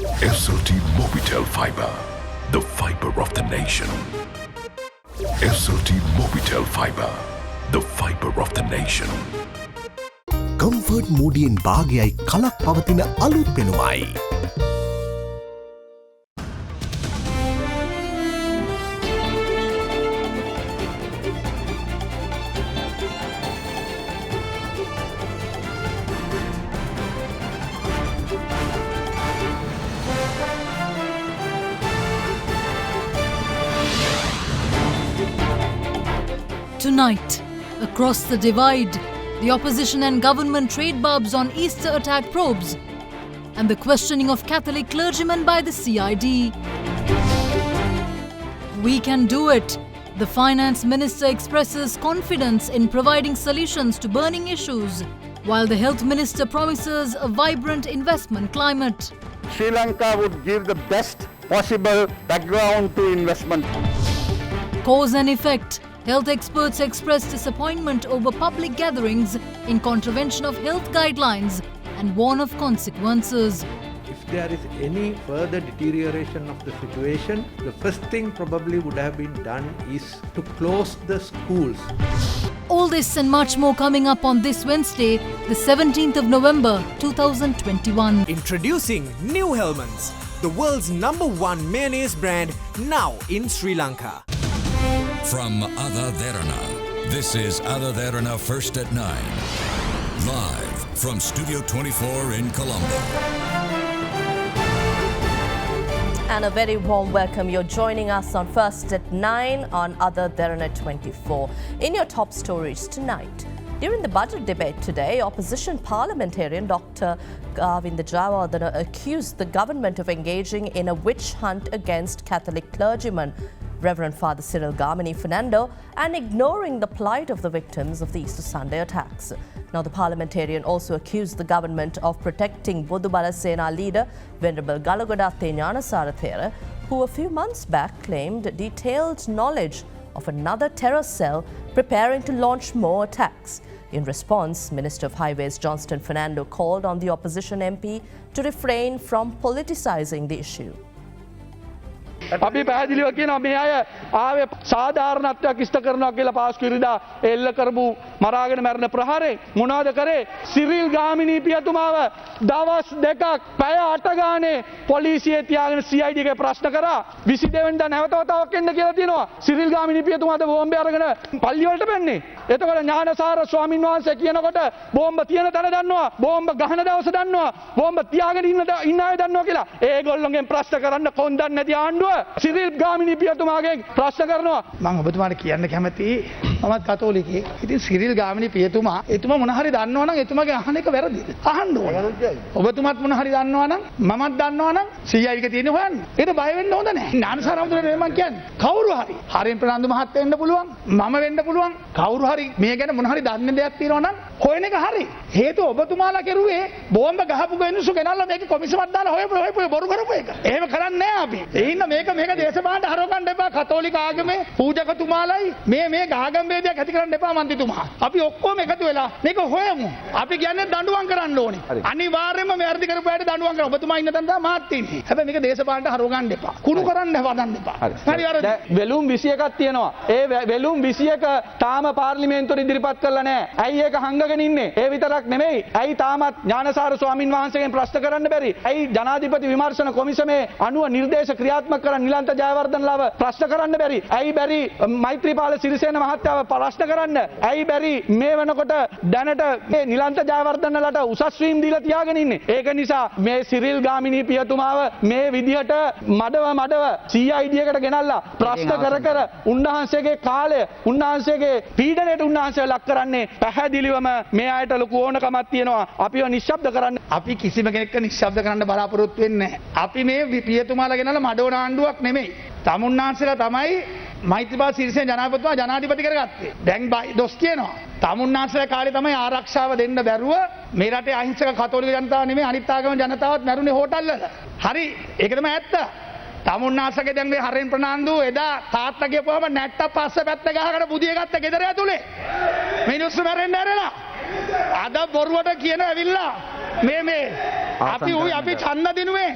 SLT Mobitel Fiber, the fiber of the nation. SLT Mobitel Fiber, the fiber of the nation. Comfort Moodian භාගයයි කලක් පවතින අලුත් පෙනුමයි. Tonight, across the divide, the opposition and government trade barbs on Easter attack probes, and the questioning of Catholic clergymen by the CID. We can do it. The finance minister expresses confidence in providing solutions to burning issues, while the health minister promises a vibrant investment climate. Sri Lanka would give the best possible background to investment. Cause and effect. Health experts express disappointment over public gatherings in contravention of health guidelines and warn of consequences. If there is any further deterioration of the situation, the first thing probably would have been done is to close the schools. All this and much more coming up on this Wednesday, the 17th of November 2021. Introducing New Hellmann's, the world's #1 mayonnaise brand, now in Sri Lanka. From AdaDerana, this is AdaDerana First at 9. Live from Studio 24 in Colombo. And a very warm welcome. You're joining us on First at 9 on AdaDerana 24. In your top stories tonight, during the budget debate today, opposition parliamentarian Dr. Govinda Jayawardena accused the government of engaging in a witch hunt against Catholic clergymen, Reverend Father Cyril Gamini Fernando, and ignoring the plight of the victims of the Easter Sunday attacks. Now, the parliamentarian also accused the government of protecting Bodu Bala Sena leader Venerable Galagodatte Gnanasara, who a few months back claimed detailed knowledge of another terror cell preparing to launch more attacks. In response, Minister of Highways Johnston Fernando called on the opposition MP to refrain from politicizing the issue. අපි පැහැදිලිව කියනවා මේ අය ආවේ සාධාරණත්වයක් ඉෂ්ට කරනවා කියලා පාස්කු ඉරිදා එල්ල කරපු මරාගෙන මැරෙන ප්‍රහාරේ මොනවද කරේ සිරිල් ගාමිණී පියතුමාව දවස් දෙකක් පැය 8 ගානේ පොලිසියේ තියාගෙන CID එකේ ප්‍රශ්න කරා 22 වෙනිදා නැවත වතාවක් එන්න කියලා තියෙනවා සිරිල් ගාමිණී පියතුමාද බෝම්බේ අරගෙන පල්ලි වලට බැන්නේ එතකොට ඥානසාර ස්වාමින් වහන්සේ කියනකොට බෝම්බ තියෙන තැන දන්නවා බෝම්බ ගහන දවස දන්නවා බෝම්බ තියාගෙන ඉන්න අය දන්නවා කියලා ඒගොල්ලෝගෙන් ප්‍රශ්න කරන්න කොන්දන් නැති ආණ්ඩුව සිරිල් ගාමිණී පියතුමාගෙන් ප්‍රශ්න කරනවා මම ඔබතුමාට කියන්න කැමතියි මමත් කතෝලිකයෙක්. ඉතින් සිරිල් ගාමිණී පියතුමා එතුමා මොන හරි දන්නවා නම් එතුමාගේ අහන එක වැරදිද? අහන්න ඕන. ඔබතුමාත් මොන හරි දන්නවා නම් මමත් දන්නවා නම් CI එක තියෙන හොයන්න. ඒක බය වෙන්න හොඳ නැහැ. ඥානසාරමුදුනේ මම කියන්නේ කවුරු හරි හරින් ප්‍රනාන්දු මහත්තයා වෙන්න පුළුවන් මම වෙන්න පුළුවන් කවුරු හරි මේ ගැන මොන හරි දන්නේ දෙයක් තියෙනවා නම් හොයන එක හරි. හේතුව ඔබතුමාලා කෙරුවේ බෝම්බ ගහපු මිනිස්සු ගෙනල්ලා මේක කොමිසමක් දාලා හොයපු බොරු කරපු එක. එහෙම කරන්නේ නැහැ අපි. ඒ හින්දා මේක දේශපාලනට හරව ගන්න එපා. කතෝලික ආගමේ පූජකතුමාලයි මේ ආගම් ભેදයක් ඇති කරන්න එපා මන්ත්‍රීතුමා. අපි ඔක්කොම එකතු වෙලා මේක හොයමු. අපි කියන්නේ දඬුවම් කරන්න ඕනේ. අනිවාර්යයෙන්ම මේ වැඩි කරපු අයට දඬුවම් කරනවා. ඔබතුමා ඉන්න තැන තමයි මාත් ඉන්නේ. හැබැයි මේක දේශපාලනට හරව ගන්න එපා. කුණු කරන්න හදන්න එපා. හරි අර වෙලුම් 21ක් තියෙනවා. ඒ වෙලුම් 21 තාම පාර්ලිමේන්තුවට ඉදිරිපත් කරලා නැහැ. ඇයි ඒක හංගගෙන ඉන්නේ? ඒ විතරක් නෙමෙයි. ඇයි තාමත් ඥානසාර ස්වාමින් වහන්සේගෙන් ප්‍රශ්න කරන්න බැරි? ඇයි ජනාධිපති විමර්ශන කොමිසමේ අනුව නිර්දේශ ක්‍රියාත්මක කරන්න නිලන්ත ජයවර්ධනලාව ප්‍රශ්න කරන්න බැරි? ඇයි බැරි මෛත්‍රීපාල සිරිසේන මහත්තයාව ප්‍රශ්න කරන්න? ඇයි බැරි මේ වෙනකොට දැනට මේ නිලන්ත ජයවර්ධනලාට උසස් වීම් දීලා තියාගෙන ඉන්නේ? ඒක නිසා මේ සිරිල් ගාමිණී පියතුමාව මේ විදිහට මඩව CID එකට ගෙනල්ලා ප්‍රශ්න කර උන්වහන්සේගේ කාලය උන්වහන්සේගේ පීඩනයට උන්වහන්සේ ලක් කරන්නේ පැහැදිලිවම මේ අයට ලොකු ඕනකමක් තියෙනවා. අපිව නිශ්ශබ්ද කරන්න. අපි කිසිම කෙනෙක්ව නිශ්ශබ්ද කරන්න බලාපොරොත්තු වෙන්නේ නැහැ. අපි මේ පියතුමාලා ගෙනල්ලා මඩවන ආණ්ඩුවක් නෙමෙයි. තමුන්නාන්සේලා තමයි මෛත්‍රීපාල සිරිසේන ජනාධිපතිතුමා ජනාධිපති කරගත්තේ. දැන් දොස් කියනවා. තමුන්නාන්සේලා කාලේ තමයි ආරක්ෂාව දෙන්න බැරුව මේ රටේ අහිංසක කතෝලික ජනතාව නෙමෙයි අනිත් ආගම ජනතාවත් මැරුණේ හෝටල් වල. හරි ඒක තමයි ඇත්ත. තමුන්නාන්සේගේ දැන් මේ හරෙන් ප්‍රනාන්දු එදා තාත්තා කියපුවම නැට්ට පස්ස පැත්ත ගහකට බුදිය ගත්ත ගෙදර ඇතුලේ. මිනිස්සු මැරෙන්න ඇරලා. අද බොරුවට කියන ඇවිල්ලා මේ අපි ඡන්ද දිනුවේ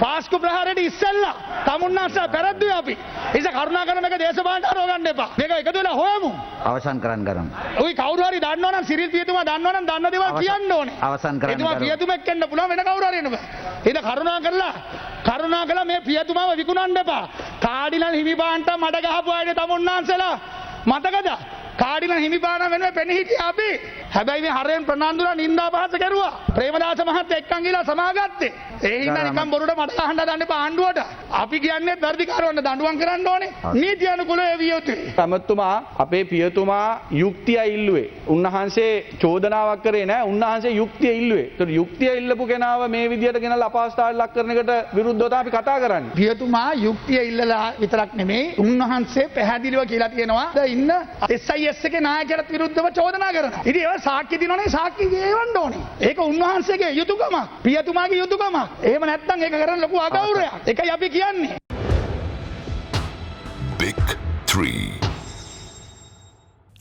පාස්කු ප්‍රහාරයට ඉස්සෙල්ලා තමුන්නාන්සලා පෙරද්දුවේ අපි. ඒ නිසා කරුණාකරන මේක දේශපාලනට හරවගන්න එපා. මේක එකතු වෙලා හොයමු. අවසන් කරන්න ගරමු. ඔයි කවුරු හරි දන්නවනම් සිරිල් පියතුමා දන්නවනම් දන්න දේවල් කියන්න ඕනේ. අවසන් කරන්න එතුමා ගරමු. පියතුමෙක් වෙන්න පුළුවන් වෙන කවුරු හරි එන්න බෑ. ඒක කරුණාකරලා මේ පියතුමාව විකුණන්න එපා. කාඩිනල් හිමිපාන්ට මඩ ගහපු අයනේ තමුන්නාන්සලා. මතකද? කාඩිනල් හිමිපාණන් වෙනුවෙන් පෙනී හිටියා අපි. හැබැයි මේ හරෙන් ප්‍රනාන්දුලා නින්දා පහස කරුවා. ප්‍රේමදාස මහත්තයා එක්කන් ගිහලා සමාගත්තේ. ඒ හින්දා නිකන් බොරුවට මඩ ගහන්න දාන්න එපා ආණ්ඩුවට. අපි කියන්නේ වැඩිකාරවන්න දඬුවම් කරන්න ඕනේ. නීති අනුකූලව ඒ විය යුතුයි. ඇමතුමා අපේ පියතුමා යුක්තිය ඉල්ලුවේ. උන්වහන්සේ චෝදනාවක් කරේ නෑ. උන්වහන්සේ යුක්තිය ඉල්ලුවේ. ඒතකොට යුක්තිය ඉල්ලපු කෙනාව මේ විදියට ගෙනල්ලා අපහසුතාවයට ලක් කරන එකට විරුද්ධව තමයි අපි කතා කරන්නේ. පියතුමා යුක්තිය ඉල්ලලා විතරක් නෙමෙයි උන්වහන්සේ පැහැදිලිව කියලා තියෙනවා. ඉන්න SIS එකේ නායකයාට විරුද්ධව චෝදනා කරනවා. ඉතින් ඒවා සාක්ෂි දිනවනේ සාක්ෂි ගෙවන්න ඕනේ. ඒක උන්වහන්සේගේ යුතුයකමක්. පියතුමාගේ යුතුයකමක්. එහෙම නැත්නම් ඒක කරන්න ලොකු අගෞරවයක්. ඒකයි අපි කියන්නේ. Big 3.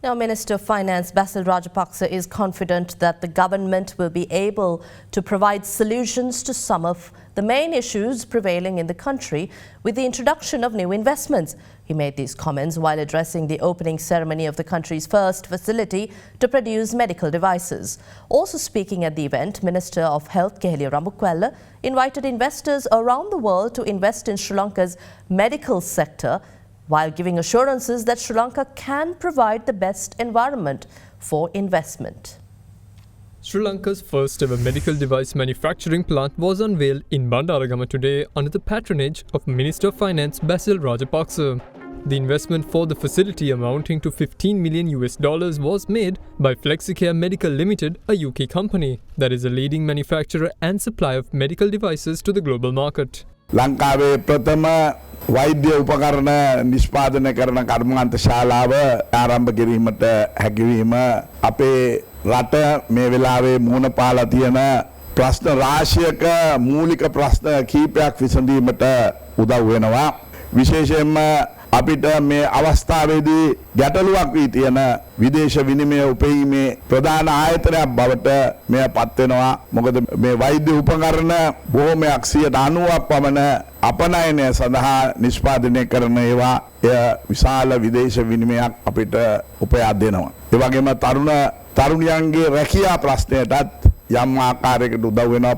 Now, Minister of Finance Basil Rajapaksa is confident that the government will be able to provide solutions to some of the main issues prevailing in the country with the introduction of new investments. He made these comments while addressing the opening ceremony of the country's first facility to produce medical devices. Also speaking at the event, Minister of Health Keheliya Ramukwella invited investors around the world to invest in Sri Lanka's medical sector, while giving assurances that Sri Lanka can provide the best environment for investment. Sri Lanka's first ever medical device manufacturing plant was unveiled in Bandaragama today under the patronage of Minister of Finance Basil Rajapaksa. The investment for the facility amounting to $15 million was made by Flexicare Medical Limited, a UK company that is a leading manufacturer and supplier of medical devices to the global market. ලංකාවේ ප්‍රථම වෛද්‍ය උපකරණ නිෂ්පාදනය කරන කර්මාන්ත ශාලාව ආරම්භ කිරීමට හැකියවීම අපේ රට මේ වෙලාවේ මුහුණ පාලා තියෙන ප්‍රශ්න රාශියක මූලික ප්‍රශ්න කීපයක් විසඳීමට උදව් වෙනවා. විශේෂයෙන්ම අපිට මේ අවස්ථාවේදී ගැටලුවක් වී තියෙන විදේශ විනිමය උපයීමේ ප්‍රධාන ආයතනයක් බවට මෙය පත් වෙනවා. මොකද මේ වෛද්‍ය උපකරණ බොහෝමයක් 90ක් පමණ අපනයනය සඳහා නිෂ්පාදනය කරන ඒවා විශාල විදේශ විනිමයක් අපිට උපයා දෙනවා. ඒ වගේම තරුණයන්ගේ රැකියා ප්‍රශ්නයටත් යම් ආකාරයකට උදව් වෙනවා.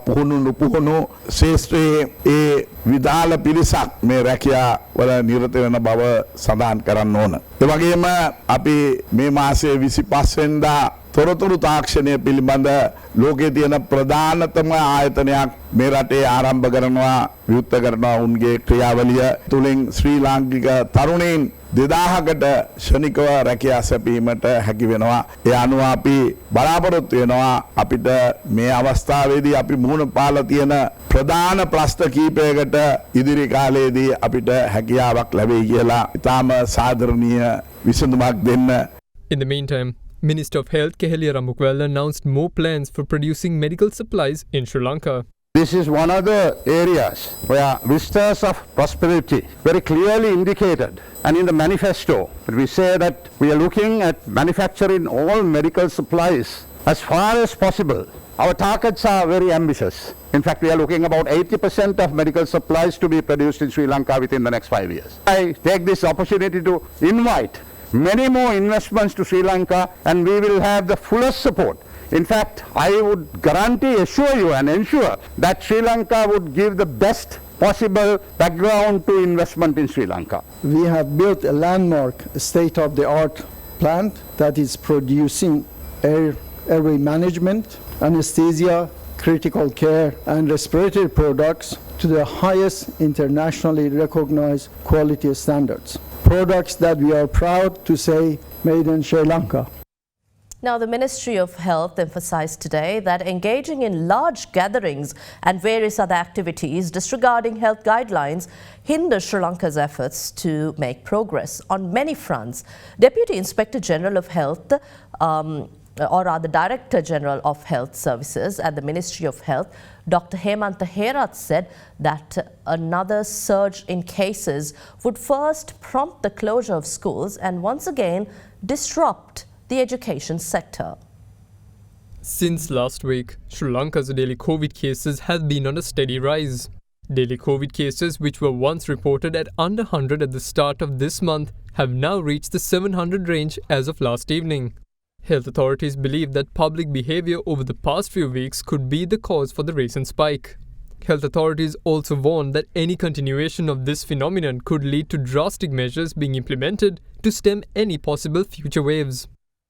පුහුණු ශාස්ත්‍රයේ ඒ විදාල පිරිසක් මේ රැකියා වල නිරත වෙන බව සඳහන් කරන්න ඕන. ඒ වගේම අපි මේ මාසයේ 25 වෙනිදා තොරතුරු තාක්ෂණය පිළිබඳ ලෝකයේ තියෙන ප්‍රධානතම ආයතනයක් මේ රටේ ආරම්භ කරනවා විවෘත කරනවා. උන්ගේ ක්‍රියාවලිය තුලින් ශ්‍රී ලාංකික තරුණයින් 2000කට ශනිකව රැකියා සැපීමට හැකි වෙනවා. ඒ අනුව අපි බලාපොරොත්තු වෙනවා අපිට මේ අවස්ථාවේදී අපි මුහුණ පාලා තියෙන ප්‍රධාන ප්‍රශ්න කීපයකට ඉදිරි කාලයේදී අපිට හැකියාවක් ලැබෙයි කියලා ඉතාම සාධාරණීය විසඳුමක් දෙන්න. In the meantime, Minister of Health Keheliya Ramukwella announced more plans for producing medical supplies in Sri Lanka. This is one of the areas where vistas of prosperity very clearly indicated. And in the manifesto, we say that we are looking at manufacturing all medical supplies as far as possible. Our targets are very ambitious. In fact, we are looking about 80% of medical supplies to be produced in Sri Lanka within the next 5 years. I take this opportunity to invite many more investments to Sri Lanka, and we will have the fullest support. In fact, I would guarantee, assure you and ensure that Sri Lanka would give the best possible background to investment in Sri Lanka. We have built a landmark state-of-the-art plant that is producing airway management, anesthesia, critical care and respiratory products to the highest internationally recognized quality standards. Products that we are proud to say made in Sri Lanka. Now, the Ministry of Health emphasized today that engaging in large gatherings and various other activities disregarding health guidelines hinder Sri Lanka's efforts to make progress on many fronts. Deputy Inspector General of Health, or rather Director General of Health Services at the Ministry of Health, Dr. Hemantha Herath said that another surge in cases would first prompt the closure of schools and once again disrupt the education sector. Since last week, Sri Lanka's daily COVID cases have been on a steady rise. Daily COVID cases, which were once reported at under 100 at the start of this month, have now reached the 700 range as of last evening. Health authorities believe that public behavior over the past few weeks could be the cause for the recent spike. Health authorities also warn that any continuation of this phenomenon could lead to drastic measures being implemented to stem any possible future waves.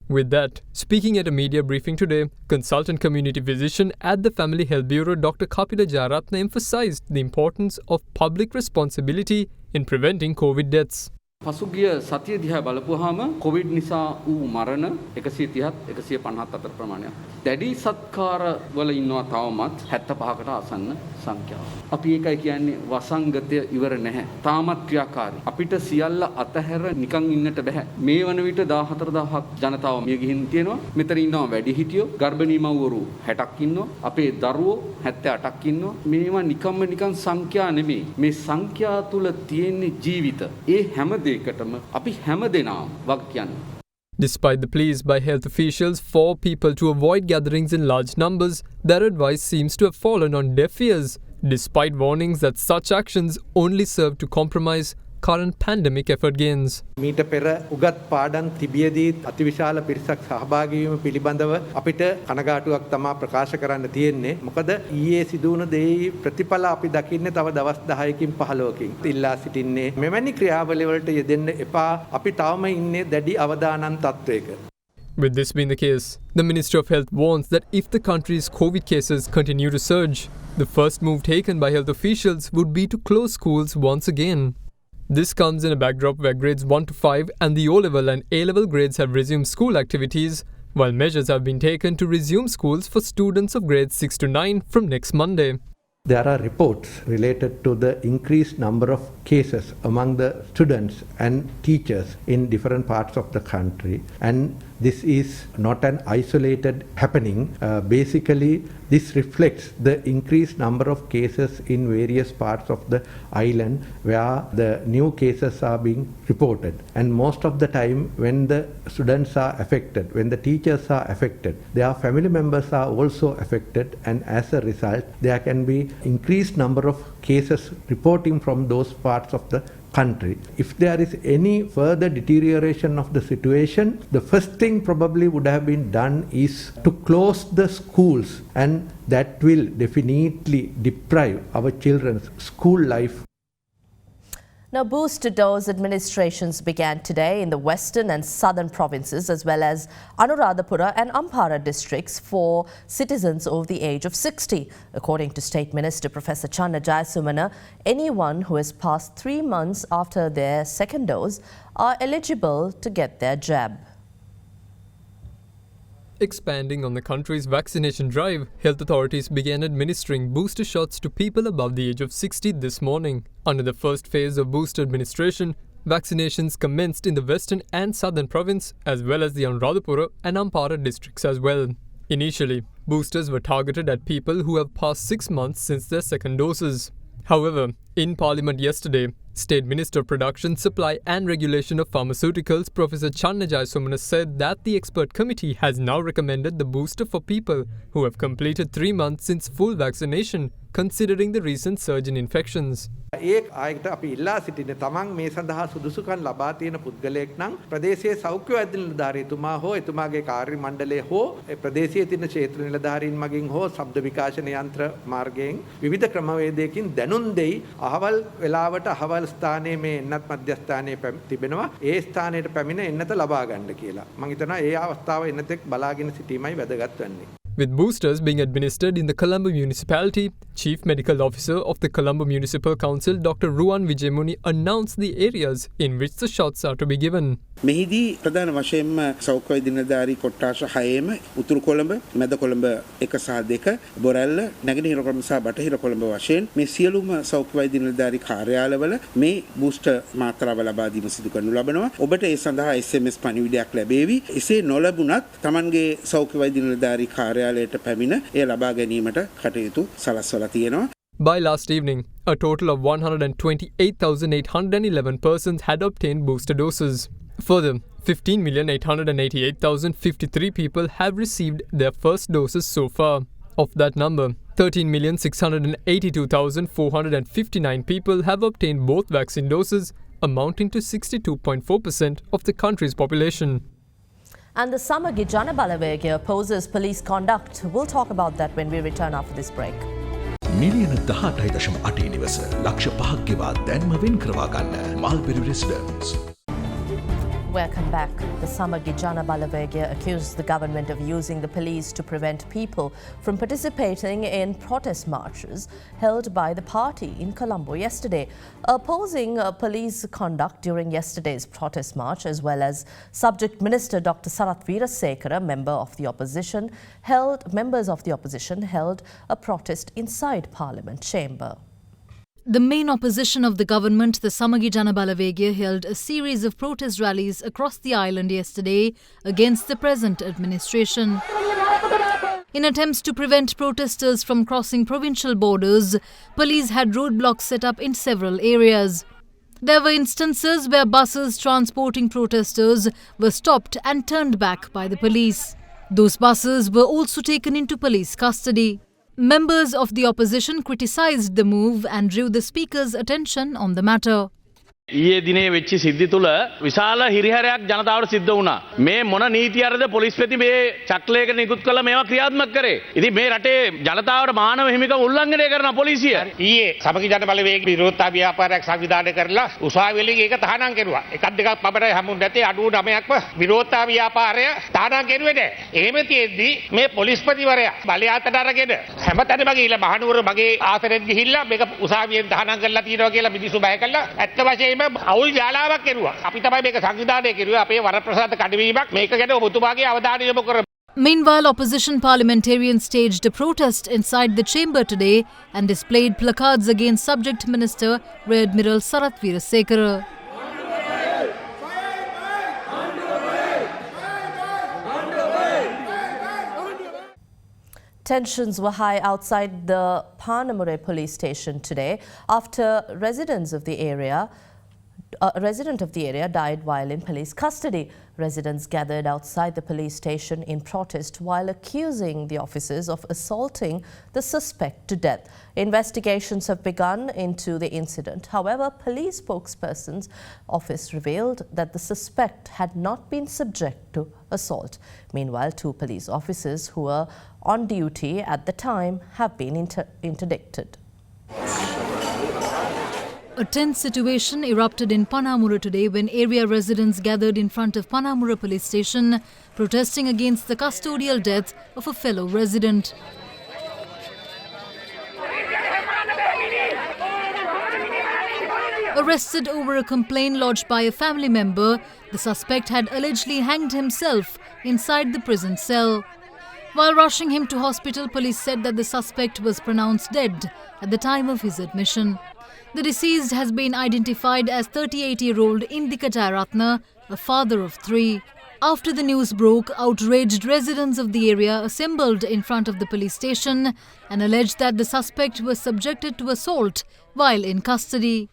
With that, speaking at a media briefing today, consultant community physician at the Family Health Bureau Dr. Kapila Jayaratne emphasized the importance of public responsibility in preventing COVID deaths. පසුගිය සතිය දිහා බලපුවාම Covid නිසා වූ මරණ 130ත් 150ත් අතර ප්‍රමාණයක්. දැඩි සත්කාර වල ඉන්නවා තවමත් 75කට ආසන්න සංඛ්‍යාවක්. අපි ඒකයි කියන්නේ වසංගතය ඉවර නැහැ. තාමත් ක්‍රියාකාරී. අපිට සියල්ල අතහැර නිකන් ඉන්නට බෑ. මේ වන විට 14000ක් ජනතාව මිය ගිහින් තියෙනවා. මෙතන ඉන්නවා වැඩිහිටියෝ, ගර්භණී මව්වරු 60ක් ඉන්නවා. අපේ දරුවෝ 78ක් ඉන්නවා. මේවා නිකන් සංඛ්‍යා නෙමෙයි. මේ සංඛ්‍යා තුල තියෙන ජීවිත. ඒ හැම Despite the pleas by health officials for people to avoid gatherings in large numbers, their advice seems to have fallen on deaf ears, despite warnings that such actions only serve to compromise current pandemic effort gains. මීට පෙර උගත් පාඩම් තිබියදී අතිවිශාල පිරිසක් සහභාගී වීම පිළිබඳව අපිට කනගාටුවක් තමා ප්‍රකාශ කරන්න තියෙන්නේ. මොකද ඊයේ සිදු වුණ දෙයි ප්‍රතිඵල අපි දකින්නේ තව දවස් 10කින් 15කින්. ඉල්ලා සිටින්නේ මෙවැනි ක්‍රියාවලිය වලට යෙදෙන්න එපා. අපි තවම ඉන්නේ දැඩි අවදානම් තත්වයක. With this being the case, the Ministry of Health warns that if the country's COVID cases continue to surge, the first move taken by health officials would be to close schools once again. This comes in a backdrop where grades 1 to 5 and the O-level and A-level grades have resumed school activities, while measures have been taken to resume schools for students of grades 6 to 9 from next Monday. There are reports related to the increased number of cases among the students and teachers in different parts of the country, and this is not an isolated happening. Basically, this reflects the increased number of cases in various parts of the island where the new cases are being reported. And most of the time, when the students are affected, when the teachers are affected, their family members are also affected, and as a result, there can be increased number of cases reporting from those parts of the country. If there is any further deterioration of the situation, the first thing probably would have been done is to close the schools, and that will definitely deprive our children's school life. Now, booster dose administrations began today in the western and southern provinces as well as Anuradhapura and Ampara districts for citizens over the age of 60. According to State Minister Professor Channa Jayasumana, anyone who has passed 3 months after their second dose are eligible to get their jab. Expanding on the country's vaccination drive, health authorities began administering booster shots to people above the age of 60 this morning. Under the first phase of booster administration, vaccinations commenced in the western and southern province as well as the Anuradhapura and Ampara districts as well. Initially, boosters were targeted at people who have passed 6 months since their second doses. However, in Parliament yesterday, State Minister of Production, Supply and Regulation of Pharmaceuticals Professor Channa Jayasumana said that the expert committee has now recommended the booster for people who have completed 3 months since full vaccination, considering the recent surge in infections. ඒ ආයකට අපි ඉල්ලා සිටින්නේ තමන් මේ සඳහා සුදුසුකම් ලබා තියෙන පුද්ගලයෙක් නම් ප්‍රදේශයේ සෞඛ්‍ය වෛද්‍ය නිලධාරීතුමා හෝ එතුමාගේ කාර්ය මණ්ඩලය හෝ ප්‍රදේශයේ තියෙන ක්ෂේත්‍ර නිලධාරීන් මගින් හෝ ශබ්ද විකාශන යන්ත්‍ර මාර්ගයෙන් විවිධ ක්‍රමවේදයකින් දැනුම් දෙයි අහවල් වෙලාවට අහවල් ස්ථානයේ මේ එන්නත් මධ්‍යස්ථානයේ තිබෙනවා ඒ ස්ථානයට පැමිණ එන්නත ලබා ගන්න කියලා. මම හිතනවා ඒ අවස්ථාව එන්නතෙක් බලාගෙන සිටීමයි වැදගත් වෙන්නේ. With boosters being administered in the Colombo municipality, Chief Medical Officer of the Colombo Municipal Council Dr. Ruwan Vijayamuni announced the areas in which the shots are to be given. මෙහිදී ප්‍රධාන වශයෙන්ම සෞඛ්‍ය වෛද්‍ය නිලධාරී කොට්ටාශ 6ම උතුරු කොළඹ, මැද කොළඹ 1 සහ 2, බොරැල්ල, නැගෙනහිර කොළඹ සහ බටහිර කොළඹ වශයෙන් මේ සියලුම සෞඛ්‍ය වෛද්‍ය නිලධාරී කාර්යාලවල මේ බූස්ටර් මාත්‍රාව ලබා දීම සිදු කරනු ලබනවා. ඔබට ඒ සඳහා SMS පණිවිඩයක් ලැබේවි. එසේ නොලැබුණත් Tamanගේ සෞඛ්‍ය වෛද්‍ය නිලධාරී කාර්යාලයට පැමිණ එය ලබා ගැනීමට කටයුතු සලස්වලා තියෙනවා. By last evening, a total of 128,811 persons had obtained booster doses. Further, 15,888,053 people have received their first doses so far. Of that number, 13,682,459 people have obtained both vaccine doses, amounting to 62.4% of the country's population. And the Samagi Jana Balawegya opposes police conduct. We'll talk about that when we return after this break. මිලියන 18.8 නිවස ලක්ෂ 5ක් ගෙවා දැන්ම වෙන් කරවා ගන්න mulberry residence. Welcome back. The Samagi Jana Balawegya accused the government of using the police to prevent people from participating in protest marches held by the party in Colombo yesterday. Opposing police conduct during yesterday's protest march, as well as Subject Minister Dr. Sarath Weerasekara, members of the opposition held a protest inside Parliament chamber. The main opposition of the government, the Samagi Jana Balawegya, held a series of protest rallies across the island yesterday against the present administration. In attempts to prevent protesters from crossing provincial borders, police had roadblocks set up in several areas. There were instances where buses transporting protesters were stopped and turned back by the police. Those buses were also taken into police custody. Members of the opposition criticised the move and drew the speaker's attention on the matter. ඊයේ දිනේ වෙච්ච සිද්ධි තුල විශාල හිරිහැරයක් ජනතාවට සිද්ධ වුණා. මේ මොන නීතියක්ද පොලිස්පති මේ චක්‍රයක නිකුත් කළ මේවා ක්‍රියාත්මක කරේ. ඉතින් මේ රටේ ජනතාවට මානව හිමිකම් උල්ලංඝනය කරන පොලිසිය. ඊයේ සමගි ජන බලවේග විරෝධතා ව්‍යාපාරයක් සංවිධානය කරලා උසාවිවලින් ඒක තහනම් කෙරුවා. එකක් දෙකක් පමණ හමුන් නැතේ අඩු 9ක්ම විරෝධතා ව්‍යාපාරය තහනම් කෙරුවේ නැහැ. එහෙම තියෙද්දි මේ පොලිස්පතිවරයා බලය අතට අරගෙන හැමතැනම ගිහිල්ලා මහනුවර මගේ ආසනෙත් ගිහිල්ලා මේක උසාවියෙන් තහනම් කරලා තියෙනවා කියලා මිනිස්සු බය කළා. ඇත්ත වශයෙන්ම අවුල් ජාලාවක් කෙරුවා. අපි තමයි මේක සංවිධානය කෙරුවේ. අපේ වරප්‍රසාද කඩවීමක් මේක ගැන ඔබතුමාගේ අවධානය යොමු කරමු. Meanwhile, opposition parliamentarians staged a protest inside the chamber today and displayed placards against Subject Minister Rear Admiral Sarath Weerasekara. Tensions were high outside the Panamure police station today after a resident of the area died while in police custody. Residents gathered outside the police station in protest while accusing the officers of assaulting the suspect to death. Investigations have begun into the incident. However, police spokesperson's office revealed that the suspect had not been subject to assault. Meanwhile, 2 police officers who were on duty at the time have been interdicted. A tense situation erupted in Panamura today when area residents gathered in front of Panamura police station protesting against the custodial death of a fellow resident. Arrested over a complaint lodged by a family member, the suspect had allegedly hanged himself inside the prison cell. While rushing him to hospital, police said that the suspect was pronounced dead at the time of his admission. The deceased has been identified as 38-year-old Indika Jairatna, a father of 3. After the news broke, outraged residents of the area assembled in front of the police station and alleged that the suspect was subjected to assault while in custody.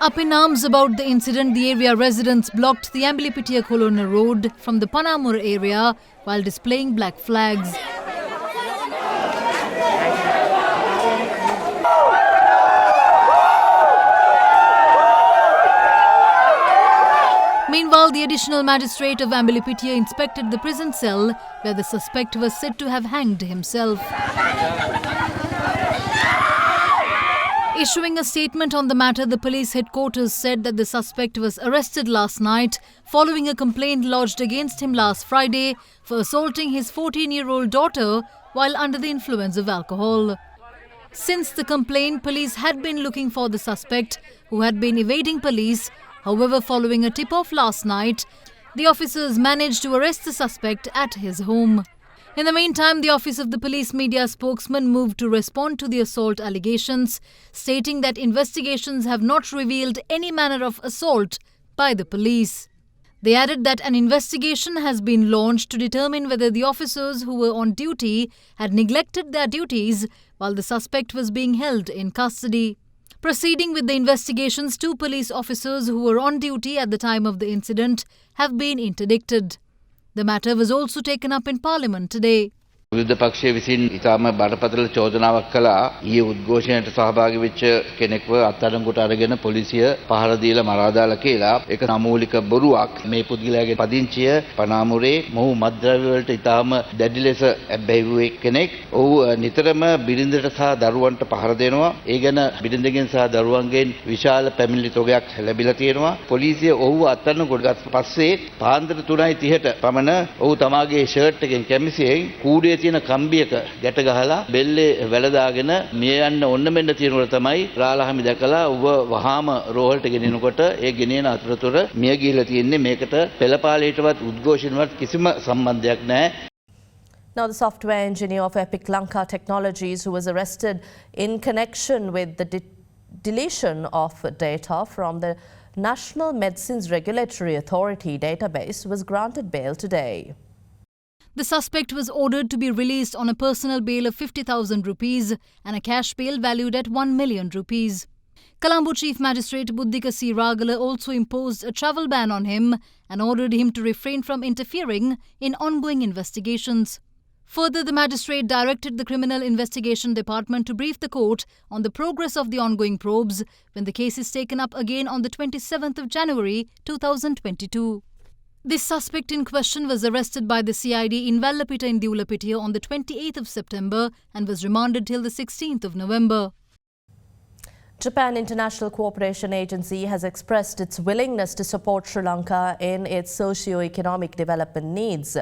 Up in arms about the incident, the area residents blocked the Ambilipitia Colonna Road from the Panamur area while displaying black flags. Meanwhile, the additional magistrate of Ambilipitia inspected the prison cell where the suspect was said to have hanged himself. Issuing a statement on the matter, the police headquarters said that the suspect was arrested last night following a complaint lodged against him last Friday for assaulting his 14-year-old daughter while under the influence of alcohol. Since the complaint, police had been looking for the suspect who had been evading police. However, following a tip-off last night, the officers managed to arrest the suspect at his home. In the meantime, the office of the police media spokesman moved to respond to the assault allegations, stating that investigations have not revealed any manner of assault by the police. They added that an investigation has been launched to determine whether the officers who were on duty had neglected their duties while the suspect was being held in custody. Proceeding with the investigations, 2 police officers who were on duty at the time of the incident have been interdicted. The matter was also taken up in Parliament today. විරුද්ධ පක්ෂයේ විසින් ඉතාම බරපතල චෝදනාවක් කළා. ඊයේ උද්ඝෝෂණයට සහභාගී වෙච්ච කෙනෙක්ව අත්අඩංගුවට අරගෙන පොලිසිය පහර දීලා මරා දාලා කියලා. ඒක සමූලික බොරුවක්. මේ පුද්ගලයාගේ පදිංචිය පනාමුරේ මොහු මත්ද්‍රව්‍ය වලට ඉතාම දැඩි ලෙස ඇබ්බැහි කෙනෙක්. ඔහු නිතරම බිරිඳට සහ දරුවන්ට පහර දෙනවා. ඒ ගැන බිරිඳගෙන් සහ දරුවන්ගෙන් විශාල පැමිණිලි තොගයක් ලැබිලා තියෙනවා. පොලිසිය ඔහු අත්අඩංගුවට ගත් පස්සේ පාන්දර 3:30ට පමණ ඔහු තමාගේ ෂර්ට් එකෙන් කැමිසියෙන් කූඩේ තියෙන කම්බියක ගැට ගහලා බෙල්ලේ වැලදාගෙන මිය යන්න ඔන්න මෙන්න තියෙනකොට තමයි රාලහාමි දැකලා ඔබ වහාම රෝහලට ගෙනිනකොට ඒ ගෙනියන අතරතුර මිය ගිහිලා තියෙන්නේ. මේකට පෙළපාලියටවත් උද්ඝෝෂණවත් කිසිම සම්බන්ධයක් නැහැ. Now, the software engineer of Epic Lanka Technologies, who was arrested in connection with the deletion of data from the National Medicines Regulatory Authority database, was granted bail today. The suspect was ordered to be released on a personal bail of 50,000 rupees and a cash bail valued at 1 million rupees. Colombo Chief Magistrate Buddhika C. Ragala also imposed a travel ban on him and ordered him to refrain from interfering in ongoing investigations. Further, the magistrate directed the Criminal Investigation Department to brief the court on the progress of the ongoing probes when the case is taken up again on the 27th of January 2022. This suspect in question was arrested by the CID in Vallapita in Dulapitiya on the 28th of September and was remanded till the 16th of November. Japan International Cooperation Agency has expressed its willingness to support Sri Lanka in its socio-economic development needs.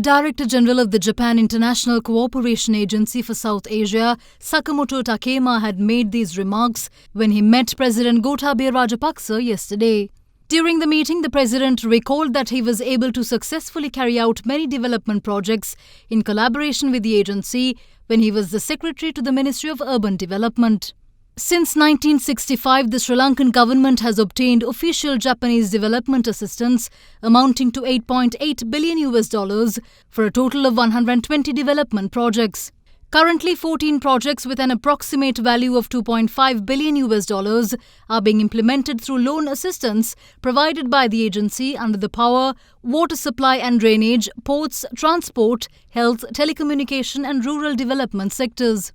Director General of the Japan International Cooperation Agency for South Asia, Sakamoto Takema, had made these remarks when he met President Gotabaya Rajapaksa yesterday. During the meeting, the president recalled that he was able to successfully carry out many development projects in collaboration with the agency when he was the secretary to the Ministry of Urban Development. Since 1965, the Sri Lankan government has obtained official Japanese development assistance amounting to $8.8 billion for a total of 120 development projects. Currently, 14 projects with an approximate value of $2.5 billion are being implemented through loan assistance provided by the agency under the power, water supply and drainage, ports, transport, health, telecommunication and rural development sectors.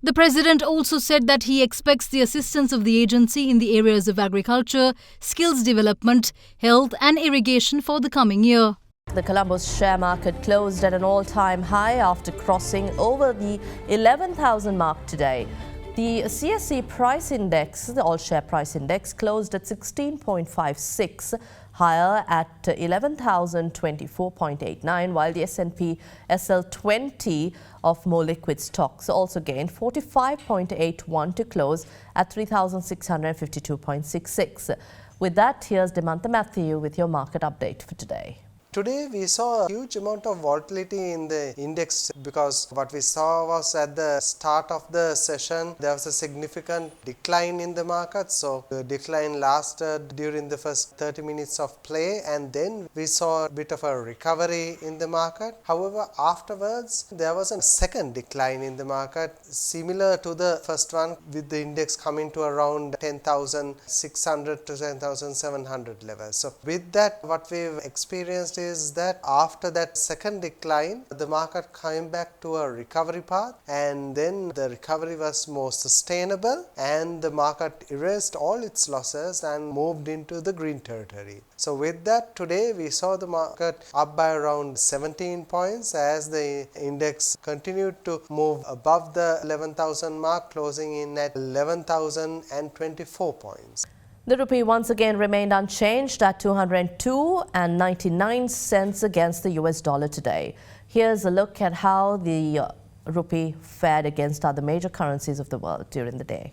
The President also said that he expects the assistance of the agency in the areas of agriculture, skills development, health and irrigation for the coming year. The Colombo's share market closed at an all-time high after crossing over the 11,000 mark today. The CSE price index, the all-share price index, closed at 16.56, higher at 11,024.89, while the S&P SL20 of more liquid stocks also gained 45.81 to close at 3,652.66. With that, here's Demantha Matthew with your market update for today. Today we saw a huge amount of volatility in the index because what we saw was at the start of the session there was a significant decline in the market. So the decline lasted during the first 30 minutes of play and then we saw a bit of a recovery in the market. However, afterwards there was a second decline in the market similar to the first one, with the index coming to around 10,600 to 10,700 levels. So with that, what we've experienced is that after that second decline, the market came back to a recovery path and then the recovery was more sustainable and the market erased all its losses and moved into the green territory. So with that, today we saw the market up by around 17 points as the index continued to move above the 11,000 mark, closing in at 11,024 points. The rupee once again remained unchanged at 202.99 cents against the US dollar today. Here's a look at how the rupee fared against other major currencies of the world during the day.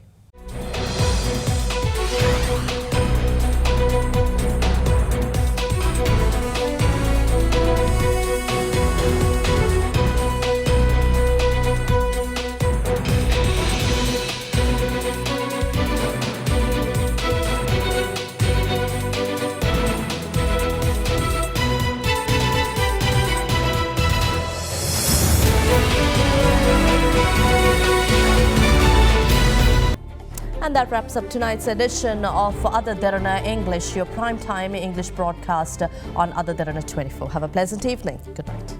And that wraps up tonight's edition of AdaDerana English, your primetime English broadcast on AdaDerana 24. Have a pleasant evening. Good night.